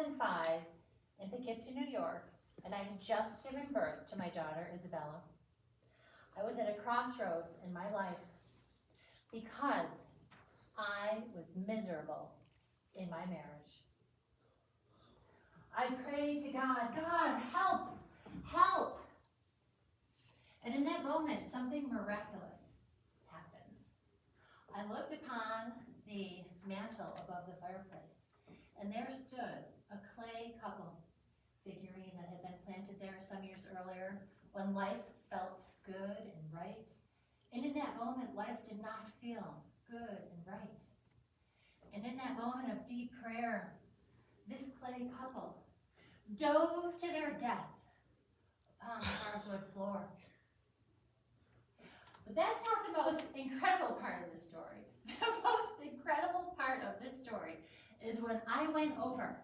2005 in Poughkeepsie, New York, and I had just given birth to my daughter, Isabella. I was at a crossroads in my life because I was miserable in my marriage. I prayed to God, God, help, help. And in that moment, something miraculous happened. I looked upon the mantle above the fireplace, and there stood a clay couple figurine that had been planted there some years earlier when life felt good and right. And in that moment, life did not feel good and right. And in that moment of deep prayer, this clay couple dove to their death upon the hardwood floor. But that's not the most incredible part of the story. The most incredible part of this story is when I went over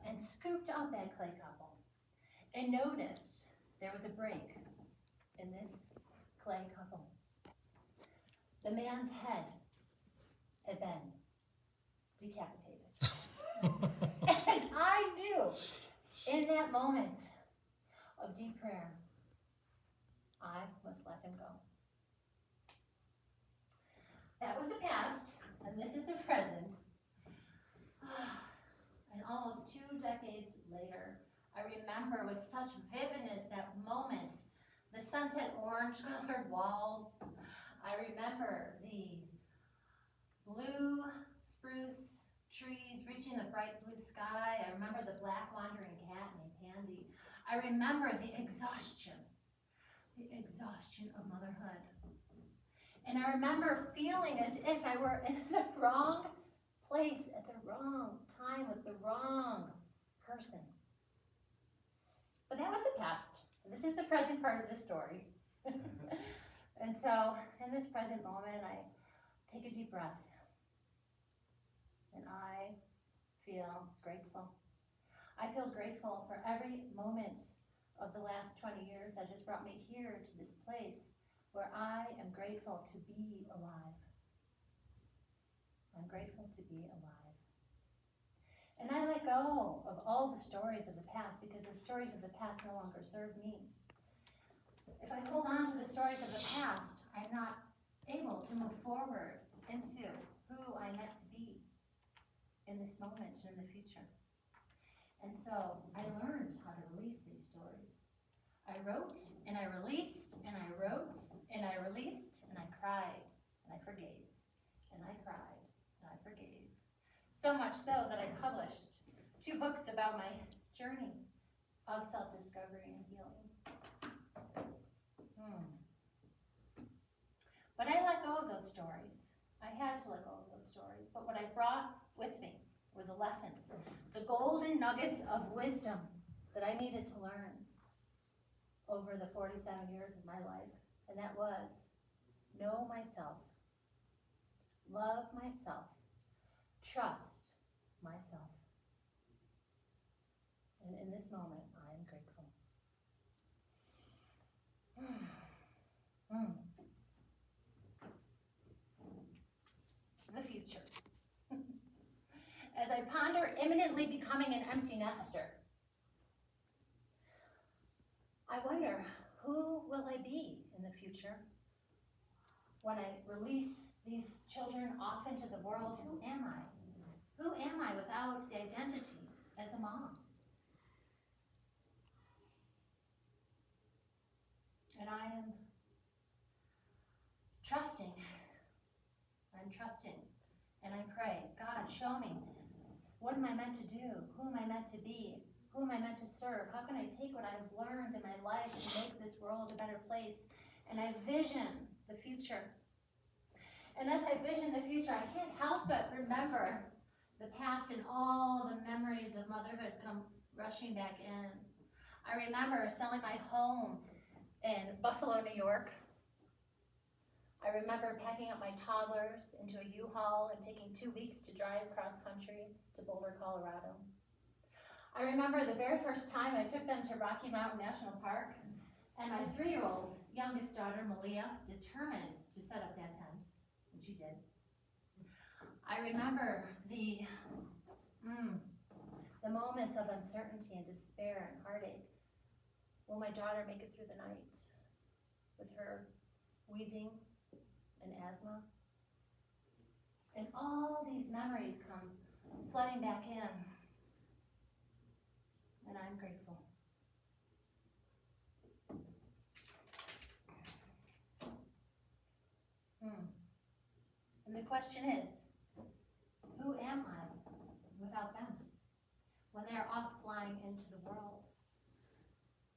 and scooped out that clay couple and noticed there was a break in this clay couple. The man's head had been decapitated. And I knew in that moment of deep prayer, I must let him go. That was the past, and this is the present. And almost 2 decades later, I remember with such vividness that moment, the sunset orange-colored walls. I remember the blue spruce trees reaching the bright blue sky. I remember the black wandering cat named Pandy. I remember the exhaustion of motherhood. And I remember feeling as if I were in the wrong place at the wrong time with the wrong person. But that was the past. This is the present part of the story. And so, in this present moment, I take a deep breath. And I feel grateful. I feel grateful for every moment of the last 20 years that has brought me here to this place where I am grateful to be alive. I'm grateful to be alive. And I let go of all the stories of the past because the stories of the past no longer serve me. If I hold on to the stories of the past, I'm not able to move forward into who I'm meant to be in this moment and in the future. And so I learned how to release these stories. I wrote and I released and I wrote and I released and I cried and I forgave and I cried and I forgave. So much so that I published 2 books about my journey of self-discovery and healing. But I let go of those stories. I had to let go of those stories. But what I brought with me were the lessons, the golden nuggets of wisdom that I needed to learn over the 47 years of my life. And that was, know myself, love myself, trust myself. And in this moment, I am grateful. The future. As I ponder imminently becoming an empty nester, I wonder, who will I be in the future? When I release these children off into the world, who am I? Who am I without the identity as a mom? And I am trusting. I'm trusting. And I pray, God, show me. What am I meant to do? Who am I meant to be? Who am I meant to serve? How can I take what I've learned in my life and make this world a better place? And I vision the future. And as I vision the future, I can't help but remember the past and all the memories of motherhood come rushing back in. I remember selling my home in Buffalo, New York. I remember packing up my toddlers into a U-Haul and taking 2 weeks to drive cross country to Boulder, Colorado. I remember the very first time I took them to Rocky Mountain National Park, and my 3-year-old youngest daughter, Malia, determined to set up that tent, and she did. I remember the The moments of uncertainty and despair and heartache. Will my daughter make it through the night with her wheezing and asthma? And all these memories come flooding back in. And I'm grateful. And the question is, who am I without them? When they're off flying into the world,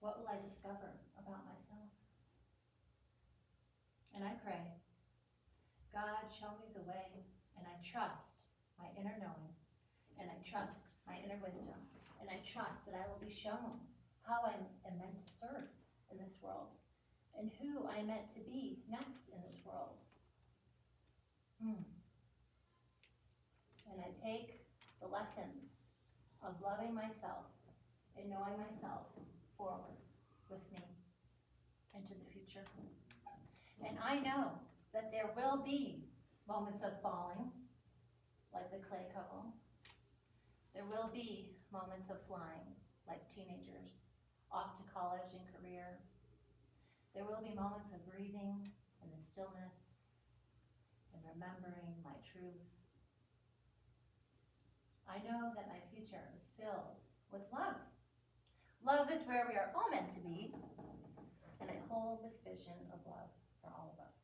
what will I discover about myself? And I pray, God, show me the way, and I trust my inner knowing, and I trust my inner wisdom, and I trust that I will be shown how I am meant to serve in this world, and who I am meant to be next in this world. And I take the lessons of loving myself and knowing myself forward with me into the future. And I know that there will be moments of falling, like the clay couple. There will be moments of flying, like teenagers, off to college and career. There will be moments of breathing in the stillness and remembering my truth. I know that my future is filled with love. Love is where we are all meant to be, and I hold this vision of love for all of us.